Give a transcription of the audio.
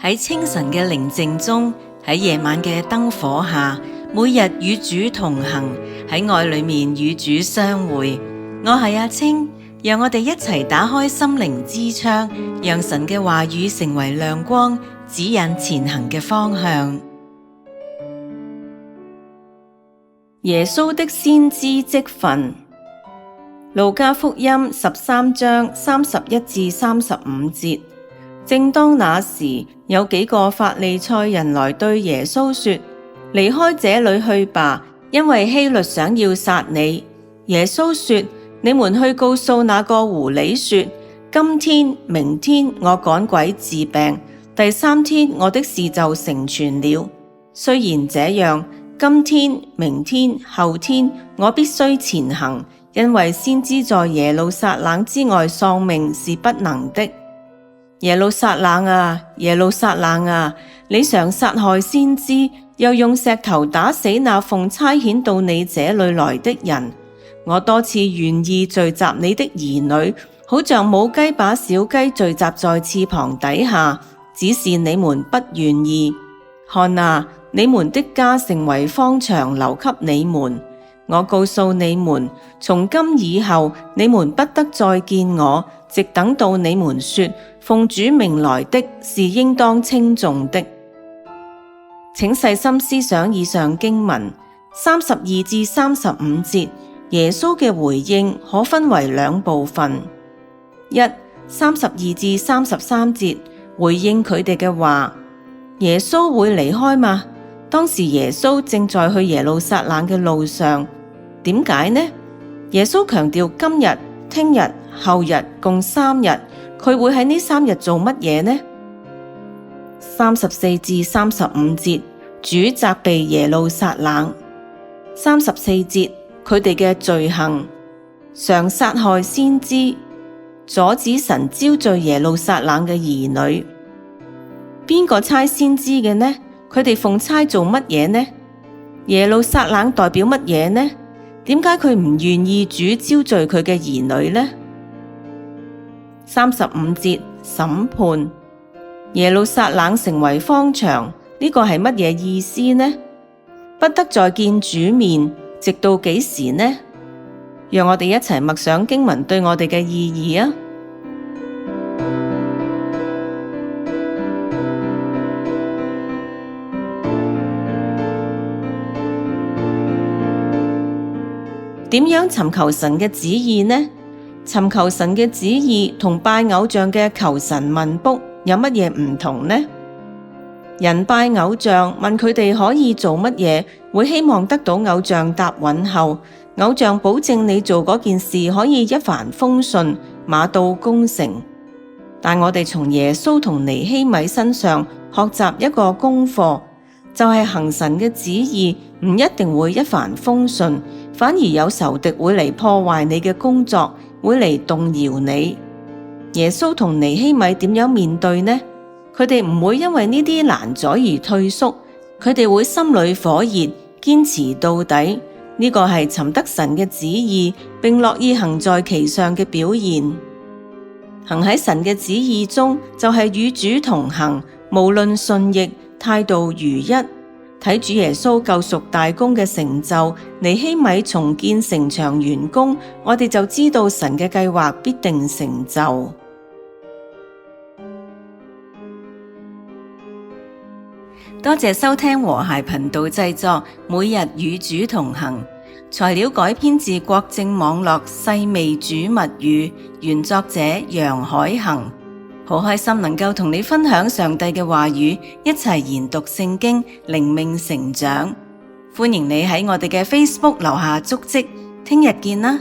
喺清晨嘅寧靜中，喺夜晚嘅燈火下，每日與主同行，喺愛裏面與主相會。我係阿青，讓我哋一齊打開心靈之窗，讓神嘅話語成為亮光，指引前行嘅方向。耶穌的先知職分，路加福音13章31至35節。正當那時，有幾個法利賽人來對耶穌說：離開這裏去吧，因為希律想要殺你。耶穌說：你們去告訴那個狐狸說，今天、明天我趕鬼治病，第三天我的事就成全了。雖然這樣，今天、明天、後天我必須前行，因為先知在耶路撒冷之外喪命是不能的。耶路撒冷啊，耶路撒冷啊，你常殺害先知，又用石頭打死那奉差遣到你這裏來的人。我多次願意聚集你的兒女，好像母雞把小雞聚集在翅膀底下，只是你們不願意。看啊，你們的家成為荒場，留給你們。我告訴你們，從今以後，你們不得再見我，直等到你們說，奉主名來的是應當稱頌的。請細心思想以上經文32至35節，耶穌嘅回應可分為兩部分。32至33節，回應佢哋嘅話。耶穌會離開嗎？當時耶穌正在去耶路撒冷嘅路上。點解呢？耶穌強調今日、聽日、後日共3日，佢會喺呢3日做乜嘢呢？34至35節，主責備耶路撒冷。34節，佢哋嘅罪行，常殺害先知，阻止神招聚耶路撒冷嘅兒女。邊個差先知嘅呢？佢哋奉差做乜嘢呢？耶路撒冷代表乜嘢呢？點解佢唔願意主招聚佢嘅兒女呢？35節，審判。耶路撒冷成為荒場，呢個係乜嘢意思呢？不得再見主面，直到幾時呢？讓我哋一齊默想經文對我哋嘅意義啊！點樣尋求神嘅旨意呢？尋求神嘅旨意同拜偶像嘅求神問卜有乜嘢唔同呢？人拜偶像問佢哋可以做乜嘢，會希望得到偶像答允後，偶像保證你做嗰件事可以一帆風順、馬到功成。但我哋從耶穌同尼希米身上學習一個功課，就係行神嘅旨意唔一定會一帆風順，反而有仇敵會嚟破壞你嘅工作，會嚟動搖你。耶穌同尼希米點樣面對呢？佢哋唔會因為呢啲難阻而退縮，佢哋會心裏火熱，堅持到底。呢個係尋得神嘅旨意，並樂意行在其上嘅表現。行喺神嘅旨意中，就係與主同行，無論順逆，態度如一。睇主耶穌救贖大功嘅成就，尼希米重建城牆完工，我哋就知道神嘅計劃必定成就。多謝收聽和諧頻道製作，每日與主同行。材料改編自國正網絡細味主物語，原作者楊海恒。好開心能夠同你分享上帝嘅話語，一齊研讀聖經，靈命成長。歡迎你喺我哋嘅 Facebook 留下足跡，聽日見啦！